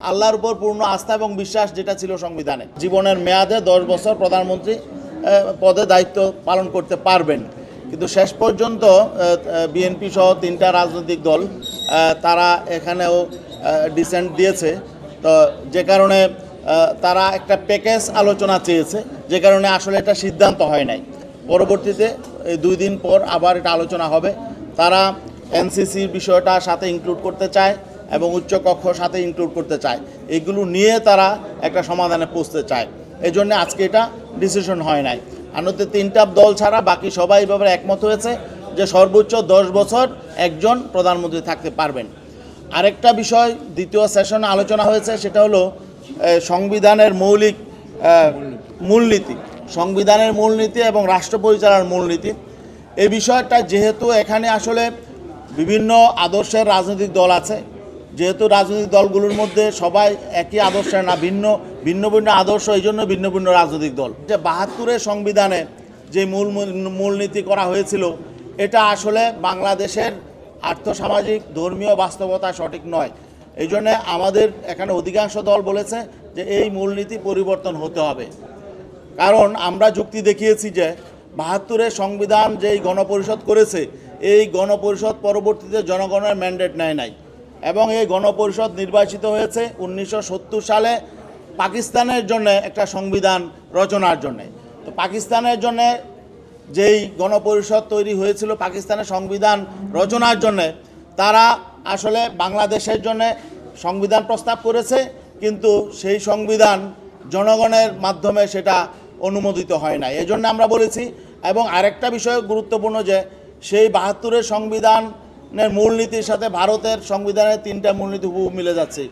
আল্লাহর উপর পূর্ণ আস্থা এবং বিশ্বাস যেটা ছিল সংবিধানে, জীবনের মেয়াদে 10 বছর প্রধানমন্ত্রী পদে দায়িত্ব পালন করতে পারবেন। কিন্তু শেষ পর্যন্ত বিএনপি সহ 3টা রাজনৈতিক দল তারা এখানেও ডিসেন্ট দিয়েছে। তো যে কারণে তারা একটা প্যাকেজ আলোচনা চেয়েছে, যে কারণে আসলে এটা সিদ্ধান্ত হয় নাই। পরবর্তীতে 2 দিন পর আবার এটা আলোচনা হবে। তারা এনসিসির বিষয়টা সাথে ইনক্লুড করতে চায় এবং উচ্চকক্ষ সাথে ইনক্লুড করতে চায়। এগুলো নিয়ে তারা একটা সমাধানে পৌঁছতে চায়। এই জন্য আজকে এটা ডিসিশন হয় নাই। আনতে 3টা দল ছাড়া বাকি সবাই ব্যাপারে একমত হয়েছে যে সর্বোচ্চ 10 বছর একজন প্রধানমন্ত্রী থাকতে পারবেন। আরেকটা বিষয় দ্বিতীয় সেশনে আলোচনা হয়েছে, সেটা হলো সংবিধানের মৌলিক মূলনীতি, সংবিধানের মূলনীতি এবং রাষ্ট্র পরিচালনার মূলনীতি। এই বিষয়টা যেহেতু এখানে আসলে বিভিন্ন আদর্শের রাজনৈতিক দল আছে, যেহেতু রাজনৈতিক দলগুলোর মধ্যে সবাই একই আদর্শের না, ভিন্ন ভিন্ন আদর্শ, এই জন্য ভিন্ন ভিন্ন রাজনৈতিক দল। যে 72-এর সংবিধানে যে মূলনীতি করা হয়েছিল, এটা আসলে বাংলাদেশের আর্থসামাজিক ধর্মীয় বাস্তবতা সঠিক নয়। এই জন্যে আমাদের এখানে অধিকাংশ দল বলেছে যে এই মূলনীতি পরিবর্তন হতে হবে। কারণ আমরা যুক্তি দেখিয়েছি যে 72-এর সংবিধান যেই গণপরিষদ করেছে, এই গণপরিষদ পরবর্তীতে জনগণের ম্যান্ডেট নেয় নাই এবং এই গণপরিষদ নির্বাচিত হয়েছে 1970 সালে পাকিস্তানের জন্য একটা সংবিধান রচনার জন্যে। তো পাকিস্তানের জন্যে যেই গণপরিষদ তৈরি হয়েছিল পাকিস্তানের সংবিধান রচনার জন্যে, তারা আসলে বাংলাদেশের জন্য সংবিধান প্রস্তাব করেছে, কিন্তু সেই সংবিধান জনগণের মাধ্যমে সেটা অনুমোদিত হয় না। এই জন্য আমরা বলেছি। এবং আরেকটা বিষয় গুরুত্বপূর্ণ যে সেই 72-এর সংবিধানের মূলনীতির সাথে ভারতের সংবিধানের 3টা মূলনীতি হুবহু মিলে যাচ্ছে: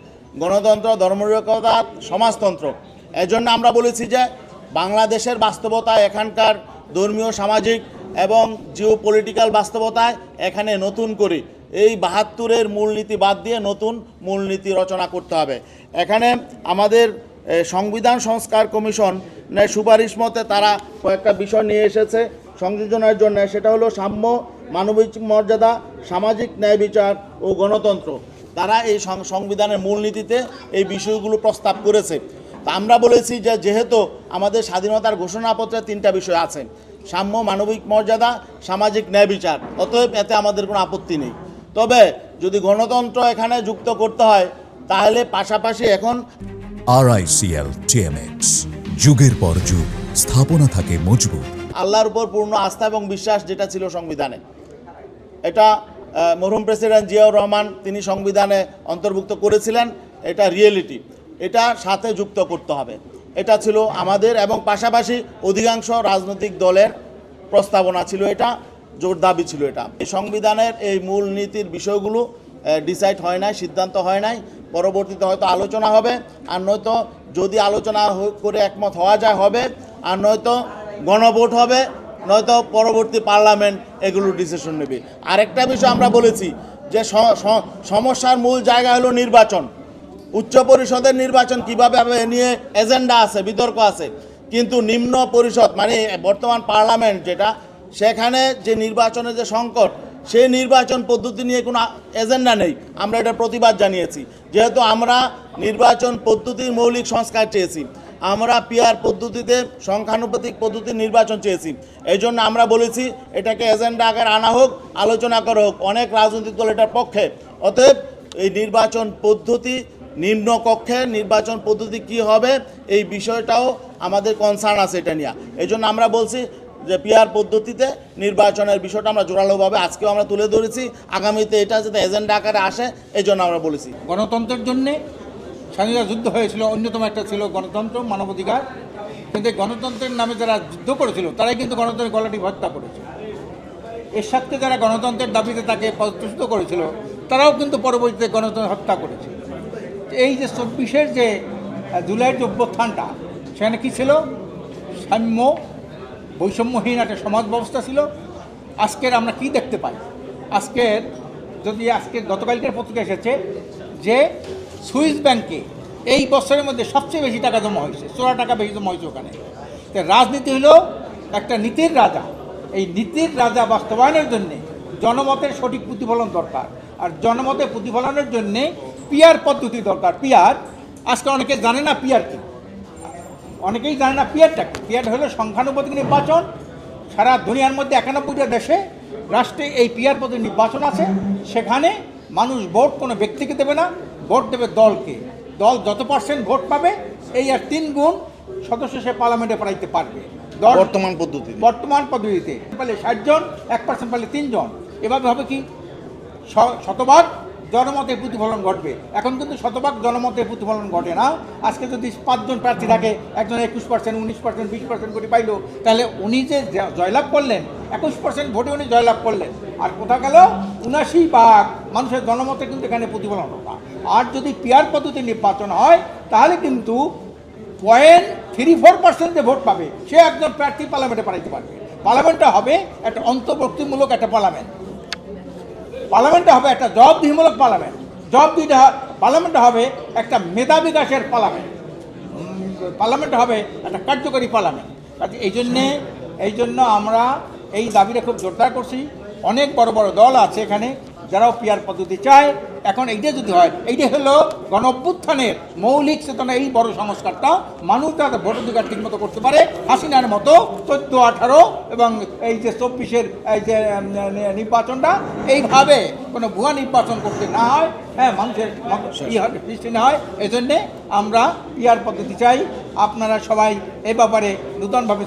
গণতন্ত্র, ধর্মনিরপেক্ষতা, সমাজতন্ত্র। এই জন্য আমরা বলেছি যে বাংলাদেশের বাস্তবতায়, এখানকার ধর্মীয়, সামাজিক এবং জিও পলিটিক্যাল বাস্তবতায় এখানে নতুন করে এই 72-এর মূলনীতি বাদ দিয়ে নতুন মূলনীতি রচনা করতে হবে। এখানে আমাদের সংবিধান সংস্কার কমিশনের সুপারিশ মতে তারা কয়েকটা বিষয় নিয়ে এসেছে সংযোজনের জন্য। সেটা হলো সাম্য, মানবিক মর্যাদা, সামাজিক ন্যায় বিচার ও গণতন্ত্র। তারা এই সংবিধানের মূলনীতিতে এই বিষয়গুলো প্রস্তাব করেছে। তা আমরা বলেছি যে যেহেতু আমাদের স্বাধীনতার ঘোষণাপত্রে 3টা বিষয় আছে: সাম্য, মানবিক মর্যাদা, সামাজিক ন্যায় বিচার, অতএব এতে আমাদের কোনো আপত্তি নেই। তবে যদি গণতন্ত্র এখানে যুক্ত করতে হয়, তাহলে পাশাপাশি এখন RICL TMX, যুগের পর যুগ স্থাপনা থাকে মজবুত। আল্লাহর উপর পূর্ণ আস্থা এবং বিশ্বাস যেটা ছিল সংবিধানে, এটা মরহুম প্রেসিডেন্ট জিয়াউর রহমান তিনি সংবিধানে অন্তর্ভুক্ত করেছিলেন। এটা রিয়েলিটি, এটা সাথে যুক্ত করতে হবে। এটা ছিল আমাদের এবং পাশাপাশি অধিকাংশ রাজনৈতিক দলের প্রস্তাবনা ছিল, এটা জোর দাবি ছিল। এটা এই সংবিধানের এই মূল নীতির বিষয়গুলো ডিসাইড হয় নাই, সিদ্ধান্ত হয় নাই। পরবর্তীতে হয়তো আলোচনা হবে, আর নয়তো যদি আলোচনা করে একমত হওয়া যায় হবে, আর নয়তো গণভোট হবে, নয়তো পরবর্তী পার্লামেন্ট এগুলো ডিসিশন নেবে। আরেকটা বিষয় আমরা বলেছি যে সমস্যার মূল জায়গা হলো নির্বাচন। উচ্চ পরিষদের নির্বাচন কীভাবে হবে এ নিয়ে এজেন্ডা আছে, বিতর্ক আছে, কিন্তু নিম্ন পরিষদ মানে বর্তমান পার্লামেন্ট যেটা, সেখানে যে নির্বাচনের যে সংকট, সেই নির্বাচন পদ্ধতি নিয়ে কোনো এজেন্ডা নেই। আমরা এটা প্রতিবাদ জানিয়েছি। যেহেতু আমরা নির্বাচন পদ্ধতির মৌলিক সংস্কার চেয়েছি, আমরা পিআর পদ্ধতিতে সংখ্যানুপাতিক পদ্ধতির নির্বাচন চেয়েছি, এই জন্য আমরা বলেছি এটাকে এজেন্ডা আকারে আনা হোক, আলোচনা করা হোক। অনেক রাজনৈতিক দল এটার পক্ষে। অতএব এই নির্বাচন পদ্ধতি, নিম্ন কক্ষে নির্বাচন পদ্ধতি কি হবে, এই বিষয়টাও আমাদের কনসার্ন আছে এটা নিয়ে। এই জন্য আমরা বলছি যে পিআর পদ্ধতিতে নির্বাচনের বিষয়টা আমরা জোরালোভাবে আজকেও আমরা তুলে ধরেছি। আগামীতে এটা যাতে এজেন্ডা আকারে আসে, এই জন্য আমরা বলেছি। গণতন্ত্রের জন্যে স্বাধীনতা যুদ্ধ হয়েছিল, অন্যতম একটা ছিল গণতন্ত্র, মানবাধিকার। কিন্তু গণতন্ত্রের নামে যারা যুদ্ধ করেছিল তারাই কিন্তু গণতন্ত্রের গলাটি হত্যা করেছে। এর সাথে যারা গণতন্ত্রের দাবিতে তাকে পদচ্যুত করেছিল, তারাও কিন্তু পরবর্তীতে গণতন্ত্র হত্যা করেছে। এই যে 24-এর যে জুলাইয়ের যে অভ্যুত্থানটা, সেখানে কী ছিল? সাম্য, বৈষম্যহীন একটা সমাজ ব্যবস্থা ছিল। আজকের আমরা কি দেখতে পাই? আজকে গতকালকের পত্রিকা এসেছে যে সুইস ব্যাংকে এই বছরের মধ্যে সবচেয়ে বেশি টাকা জমা হয়েছে, 14 টাকা বেশি জমা হয়েছে ওখানে। তো রাজনীতি হলো একটা নীতির রাজা। এই নীতির রাজা বাস্তবায়নের জন্যে জনমতের সঠিক প্রতিফলন দরকার, আর জনমতের প্রতিফলনের জন্যে পিআর পদ্ধতি দরকার। পিআর আজকে অনেকে জানে না পিয়ার কি, অনেকেই জানে না পিয়ারটা কি। পিয়ার হলো সংখ্যানুপাতিক নির্বাচন। সারা দুনিয়ার মধ্যে 91টা দেশে রাষ্ট্রে এই পিয়ার পদ্ধতি নির্বাচন আছে। সেখানে মানুষ ভোট কোনো ব্যক্তিকে দেবে না, ভোট দেবে দলকে। দল যত পার্সেন্ট ভোট পাবে এই আর 3 গুণ সদস্য সে পার্লামেন্টে পাঠাইতে পারবে। বর্তমান পদ্ধতিতে পারলে 60 জন, 1% পারলে 3 জন। এভাবে হবে কি শতভাগ জনমতের প্রতিফলন ঘটবে। এখন কিন্তু শতভাগ জনমতের প্রতিফলন ঘটে না। আজকে যদি 5 জন প্রার্থী থাকে, একজন 21%, 19%, 20% করে পাইল, তাহলে উনি যে জয়লাভ করলেন 21% ভোটে উনি জয়লাভ করলেন, আর কোথা গেল 79% মানুষের জনমতে কিন্তু এখানে প্রতিফলন হবে। আর যদি পিয়ার পদ্ধতি নির্বাচন হয় তাহলে কিন্তু 0.34% যে ভোট পাবে সে একজন প্রার্থী পার্লামেন্টে পাঠাইতে পারবে। পার্লামেন্টটা হবে একটা অন্তর্বর্তীমূলক একটা পার্লামেন্টটা হবে একটা জবাবদিহিমূলক পার্লামেন্টটা হবে একটা মেধা বিকাশের পার্লামেন্টটা হবে একটা কার্যকরী পার্লামেন্ট। কাজে এই জন্য আমরা এই দাবিটা খুব জোরদার করছি। অনেক বড় বড় দল আছে এখানে যারাও পিয়ার পদ্ধতি চায়। এখন এইটা যদি হয়, এইটা হলো গণ অভ্যুত্থানের মৌলিক চেতনা। এই বড় সংস্কারটা মানুষ তাদের ভোটাধিকার ঠিক মতো করতে পারে। হাসিনার মতো 14, 18 এবং এই যে 24-এর এই যে নির্বাচনটা এইভাবে কোনো ভুয়া নির্বাচন করতে না হয়, হ্যাঁ, মানুষের সৃষ্টি না হয়। এই জন্যে আমরা পিয়ার পদ্ধতি চাই। আপনারা সবাই এই ব্যাপারে নূতনভাবে